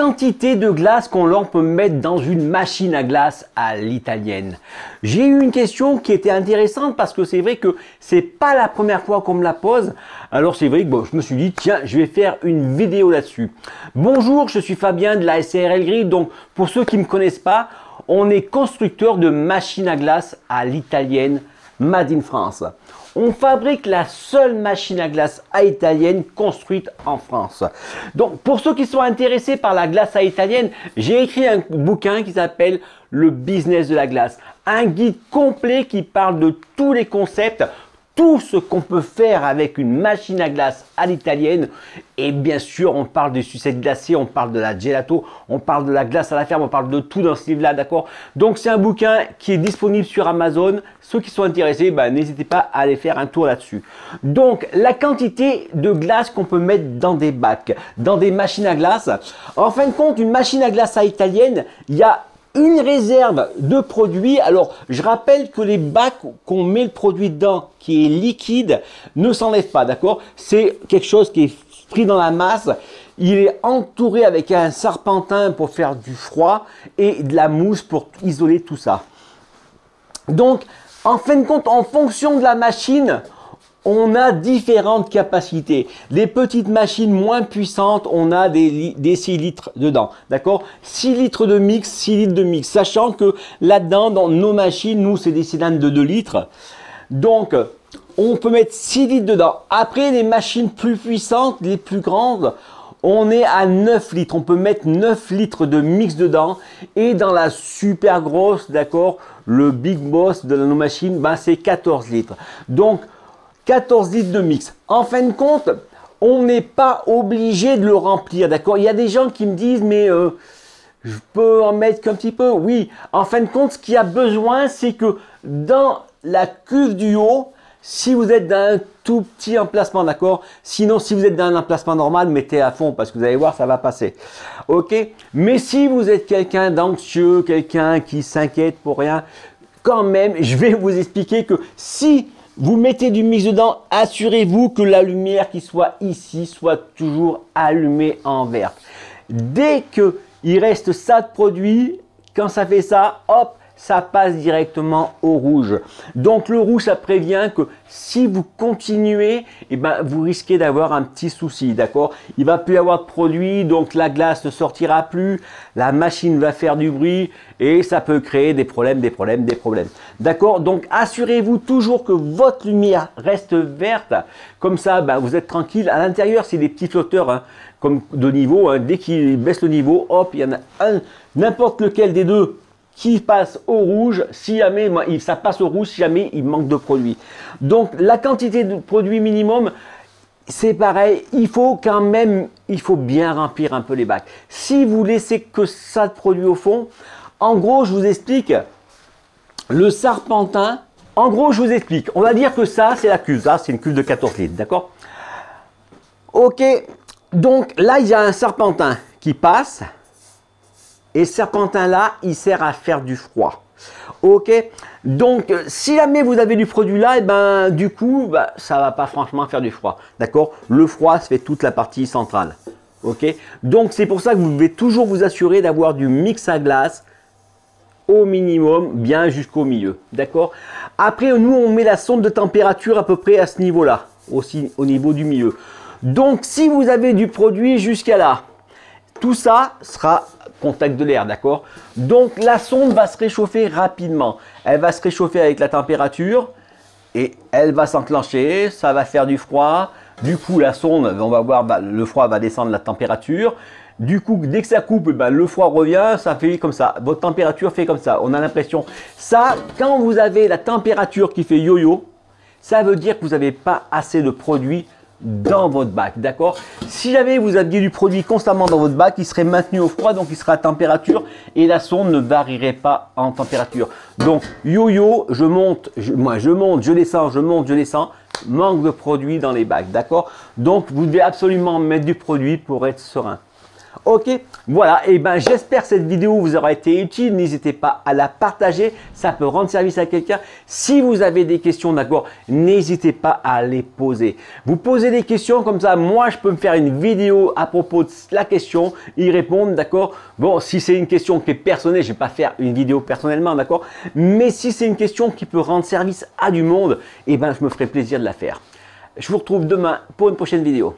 quantité de glace qu'on peut mettre dans une machine à glace à l'italienne. J'ai eu une question qui était intéressante parce que c'est vrai que c'est pas la première fois qu'on me la pose. Alors c'est vrai que bon, je me suis dit tiens, je vais faire une vidéo là-dessus. Bonjour, je suis Fabien de la SARL Grille. Donc pour ceux qui ne me connaissent pas, on est constructeur de machines à glace à l'italienne Made in France. On fabrique la seule machine à glace à italienne construite en France. Donc, pour ceux qui sont intéressés par la glace à italienne, j'ai écrit un bouquin qui s'appelle Le business de la glace. Un guide complet qui parle de tous les concepts, tout ce qu'on peut faire avec une machine à glace à l'italienne. Et bien sûr, on parle des sucettes glacées, on parle de la gelato, on parle de la glace à la ferme, on parle de tout dans ce livre-là, d'accord? Donc, c'est un bouquin qui est disponible sur Amazon. Ceux qui sont intéressés, n'hésitez pas à aller faire un tour là-dessus. Donc, la quantité de glace qu'on peut mettre dans des bacs, dans des machines à glace. En fin de compte, une machine à glace à italienne, il y a une réserve de produits. Alors, je rappelle que les bacs qu'on met le produit dedans, qui est liquide, ne s'enlève pas, d'accord? C'est quelque chose qui est pris dans la masse. Il est entouré avec un serpentin pour faire du froid et de la mousse pour isoler tout ça. Donc, en fin de compte, en fonction de la machine, on a différentes capacités. Les petites machines moins puissantes, on a des 6 litres dedans. D'accord? 6 litres de mix, 6 litres de mix. Sachant que là-dedans, dans nos machines, nous, c'est des cylindres de 2 litres. Donc, on peut mettre 6 litres dedans. Après, les machines plus puissantes, les plus grandes, on est à 9 litres. On peut mettre 9 litres de mix dedans. Et dans la super grosse, d'accord, le big boss de nos machines, c'est 14 litres. Donc, 14 litres de mix. En fin de compte, on n'est pas obligé de le remplir, d'accord? Il y a des gens qui me disent, mais je peux en mettre qu'un petit peu. Oui, en fin de compte, ce qu'il y a besoin, c'est que dans la cuve du haut, si vous êtes dans un tout petit emplacement, d'accord? Sinon, si vous êtes dans un emplacement normal, mettez à fond parce que vous allez voir, ça va passer. Ok? Mais si vous êtes quelqu'un d'anxieux, quelqu'un qui s'inquiète pour rien, quand même, je vais vous expliquer que si vous mettez du mix dedans, assurez-vous que la lumière qui soit ici soit toujours allumée en vert. Dès qu'il reste ça de produit, quand ça fait ça, hop, ça passe directement au rouge. Donc le rouge, ça prévient que si vous continuez, vous risquez d'avoir un petit souci, d'accord? Il va plus y avoir de produit, donc la glace ne sortira plus, la machine va faire du bruit et ça peut créer des problèmes. D'accord? Donc assurez-vous toujours que votre lumière reste verte, comme ça vous êtes tranquille. À l'intérieur, c'est des petits flotteurs comme de niveau. Dès qu'il baisse le niveau, hop, il y en a un, n'importe lequel des deux qui passe au rouge si jamais ça passe au rouge si jamais il manque de produit. Donc la quantité de produit minimum, c'est pareil, il faut bien remplir un peu les bacs. Si vous laissez que ça de produit au fond, en gros je vous explique le serpentin. En gros je vous explique, on va dire que ça c'est la cuve, ça c'est une cuve de 14 litres, d'accord? Ok, donc là il y a un serpentin qui passe. Et ce serpentin-là, il sert à faire du froid. Ok? Donc, si jamais vous avez du produit là, du coup, ça ne va pas franchement faire du froid. D'accord? Le froid se fait toute la partie centrale. Ok? Donc, c'est pour ça que vous devez toujours vous assurer d'avoir du mix à glace au minimum, bien jusqu'au milieu. D'accord? Après, nous, on met la sonde de température à peu près à ce niveau-là, aussi au niveau du milieu. Donc, si vous avez du produit jusqu'à là, tout ça sera contact de l'air, d'accord? Donc la sonde va se réchauffer rapidement. Elle va se réchauffer avec la température et elle va s'enclencher, ça va faire du froid. Du coup, la sonde, on va voir, le froid va descendre la température. Du coup, dès que ça coupe, le froid revient, ça fait comme ça. Votre température fait comme ça. On a l'impression. Ça, quand vous avez la température qui fait yo-yo, ça veut dire que vous n'avez pas assez de produit dans votre bac, d'accord? Si jamais vous aviez du produit constamment dans votre bac, il serait maintenu au froid, donc il sera à température et la sonde ne varierait pas en température. Donc yo-yo, je monte, je descends, je monte, je descends, manque de produit dans les bacs, d'accord? Donc vous devez absolument mettre du produit pour être serein. Ok, voilà, et ben j'espère que cette vidéo vous aura été utile. N'hésitez pas à la partager, ça peut rendre service à quelqu'un. Si vous avez des questions, d'accord, n'hésitez pas à les poser. Vous posez des questions comme ça, moi je peux me faire une vidéo à propos de la question, y répondre, d'accord. Bon, si c'est une question qui est personnelle, je ne vais pas faire une vidéo personnellement, d'accord. Mais si c'est une question qui peut rendre service à du monde, et ben je me ferai plaisir de la faire. Je vous retrouve demain pour une prochaine vidéo.